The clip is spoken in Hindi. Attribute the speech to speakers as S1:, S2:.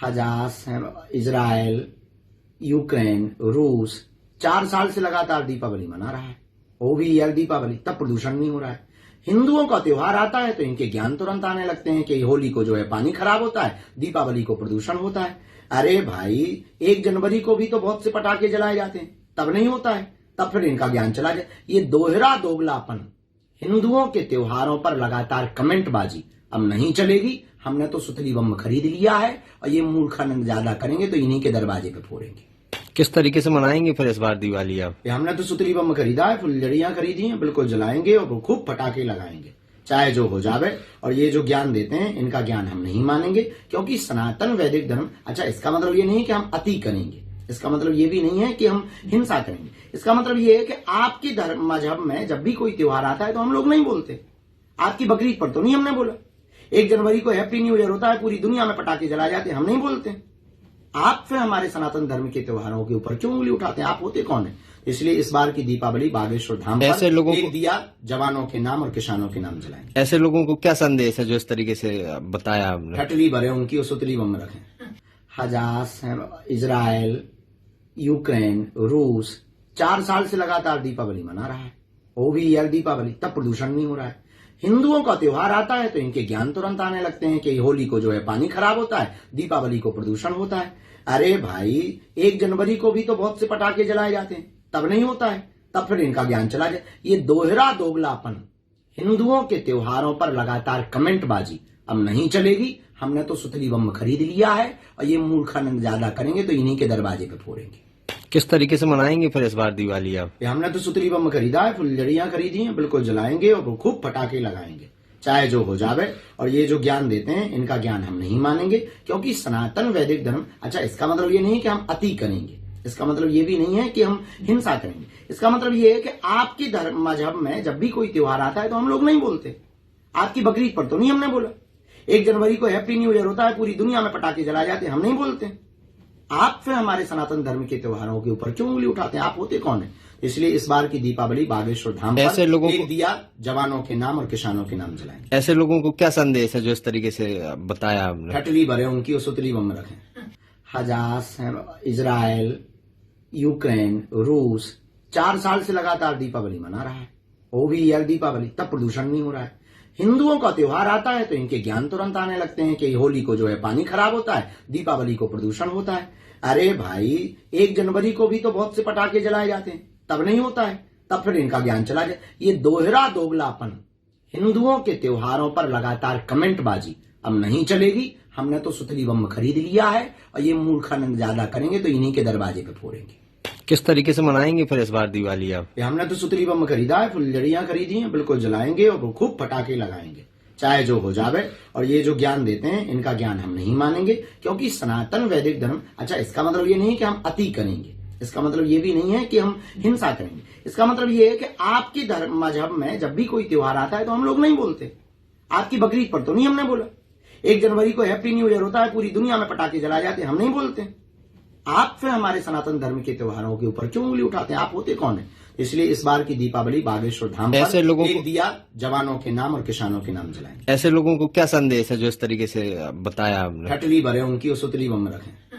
S1: हजास, इजराइल, यूक्रेन, रूस 4 साल से लगातार दीपावली मना रहा है। वो भी यार दीपावली, तब प्रदूषण नहीं हो रहा है। हिंदुओं का त्योहार आता है तो इनके ज्ञान तुरंत आने लगते हैं कि होली को जो है पानी खराब होता है, दीपावली को प्रदूषण होता है। अरे भाई, 1 जनवरी को भी तो बहुत से पटाखे जलाए जाते हैं, तब नहीं होता है, तब फिर इनका ज्ञान चला जाए। ये दोहरा दोगलापन, हिंदुओं के त्योहारों पर लगातार कमेंटबाजी अब नहीं चलेगी। हमने तो सुतली बम खरीद लिया है और ये मूर्खानंद ज्यादा करेंगे तो इन्हीं के दरवाजे पे फोड़ेंगे।
S2: किस तरीके से मनाएंगे फिर इस बार दिवाली आप?
S1: हमने तो सुतली बम खरीदा है, फुलझड़ियां खरीदी हैं, बिल्कुल जलाएंगे और खूब पटाखे लगाएंगे, चाहे जो हो जावे। और ये जो ज्ञान देते हैं, इनका ज्ञान हम नहीं मानेंगे, क्योंकि सनातन वैदिक धर्म, अच्छा इसका मतलब ये नहीं कि हम अति करेंगे, इसका मतलब ये भी नहीं है कि हम हिंसा करेंगे। इसका मतलब ये है कि आपकी धर्म मजहब में जब भी कोई त्योहार आता है तो हम लोग नहीं बोलते। आपकी बकरीद पर तो नहीं हमने बोला। 1 जनवरी को हैप्पी न्यू ईयर होता है, पूरी दुनिया में पटाखे जलाए जाते हैं, हम नहीं बोलते। आप फिर हमारे सनातन धर्म के त्योहारों के ऊपर क्यों उंगली उठाते हैं? आप होते कौन है? इसलिए इस बार की दीपावली बागेश्वर धाम
S2: ऐसे
S1: पर
S2: लोगों
S1: एक
S2: को
S1: दिया जवानों के नाम और किसानों के नाम जलाएंगे।
S2: ऐसे लोगों को क्या संदेश है जो इस तरीके से बताया आपने?
S1: हटली भरे उनकी और सुतली बम रखें। हजास, इजराइल, यूक्रेन, रूस 4 साल से लगातार दीपावली मना रहा है। वो भी यार दीपावली, तब प्रदूषण नहीं हो रहा है। हिंदुओं का त्योहार आता है तो इनके ज्ञान तुरंत आने लगते हैं कि होली को जो है पानी खराब होता है, दीपावली को प्रदूषण होता है। अरे भाई, 1 जनवरी को भी तो बहुत से पटाखे जलाए जाते हैं, तब नहीं होता है, तब फिर इनका ज्ञान चला जाए। ये दोहरा दोगलापन, हिंदुओं के त्योहारों पर लगातार कमेंटबाजी अब नहीं चलेगी। हमने तो सुतली बम खरीद लिया है और ये मूर्खानंद ज्यादा करेंगे तो इन्हीं के दरवाजे पे फोड़ेंगे।
S2: किस तरीके से मनाएंगे फिर इस बार दिवाली आप?
S1: हमने तो सुतली बम खरीदा है, फुलझड़ियां खरीदी हैं, बिल्कुल जलाएंगे और खूब पटाखे लगाएंगे, चाहे जो हो जावे। और ये जो ज्ञान देते हैं, इनका ज्ञान हम नहीं मानेंगे, क्योंकि सनातन वैदिक धर्म, अच्छा इसका मतलब ये नहीं कि हम अति करेंगे, इसका मतलब ये भी नहीं है कि हम हिंसा करेंगे। इसका मतलब ये है कि आपकी धर्म मजहब में जब भी कोई त्योहार आता है तो हम लोग नहीं बोलते। आपकी बकरीद पर तो नहीं हमने बोला। 1 जनवरी को हैप्पी न्यू ईयर होता है, पूरी दुनिया में पटाखे जलाए जाते हैं, हम नहीं बोलते। आप फिर हमारे सनातन धर्म के त्योहारों के ऊपर क्यों उंगली उठाते हैं? आप होते कौन है? इसलिए इस बार की दीपावली बागेश्वर धाम पर
S2: ऐसे लोगों
S1: एक
S2: को
S1: दिया जवानों के नाम और किसानों के नाम जलाएंगे।
S2: ऐसे लोगों को क्या संदेश है जो इस तरीके से बताया आपने?
S1: हटली भरे उनकी और सुतली बम रखें। हजास, इजराइल, यूक्रेन, रूस 4 साल से लगातार दीपावली मना रहा है। वो भी यार दीपावली, तब प्रदूषण नहीं हो रहा है। हिंदुओं का त्योहार आता है तो इनके ज्ञान तुरंत आने लगते हैं कि होली को जो है पानी खराब होता है, दीपावली को प्रदूषण होता है। अरे भाई, 1 जनवरी को भी तो बहुत से पटाखे जलाए जाते हैं, तब नहीं होता है, तब फिर इनका ज्ञान चला जाए। ये दोहरा दोगलापन, हिंदुओं के त्योहारों पर लगातार कमेंटबाजी अब नहीं चलेगी। हमने तो सुतली बम खरीद लिया है और ये मूर्खानंद ज्यादा करेंगे तो इन्हीं के दरवाजे पे फोड़ेंगे।
S2: किस तरीके से मनाएंगे फिर इस बार दिवाली आप?
S1: हमने तो सुतली बम खरीदा है, फुलझड़ियां खरीदी हैं, बिल्कुल जलाएंगे और खूब पटाखे लगाएंगे, चाहे जो हो जावे। और ये जो ज्ञान देते हैं, इनका ज्ञान हम नहीं मानेंगे, क्योंकि सनातन वैदिक धर्म, अच्छा इसका मतलब ये नहीं कि हम अति करेंगे, इसका मतलब ये भी नहीं है कि हम हिंसा करेंगे। इसका मतलब ये है कि आपकी धर्म मजहब में जब भी कोई त्योहार आता है तो हम लोग नहीं बोलते। आपकी बकरीद पर तो नहीं हमने बोला। 1 जनवरी को हैप्पी न्यू ईयर होता है, पूरी दुनिया में पटाखे जलाए जाते हैं, हम नहीं बोलते। आप फिर हमारे सनातन धर्म के त्योहारों के ऊपर क्यों उंगली उठाते हैं? आप होते कौन है? इसलिए इस बार की दीपावली बागेश्वर धाम
S2: ऐसे
S1: पर
S2: लोगों
S1: एक
S2: को
S1: दिया जवानों के नाम और किसानों के नाम जलाएंगे।
S2: ऐसे लोगों को क्या संदेश है जो इस तरीके से बताया आपने?
S1: हटली भरे उनकी और सुतली बम रखें।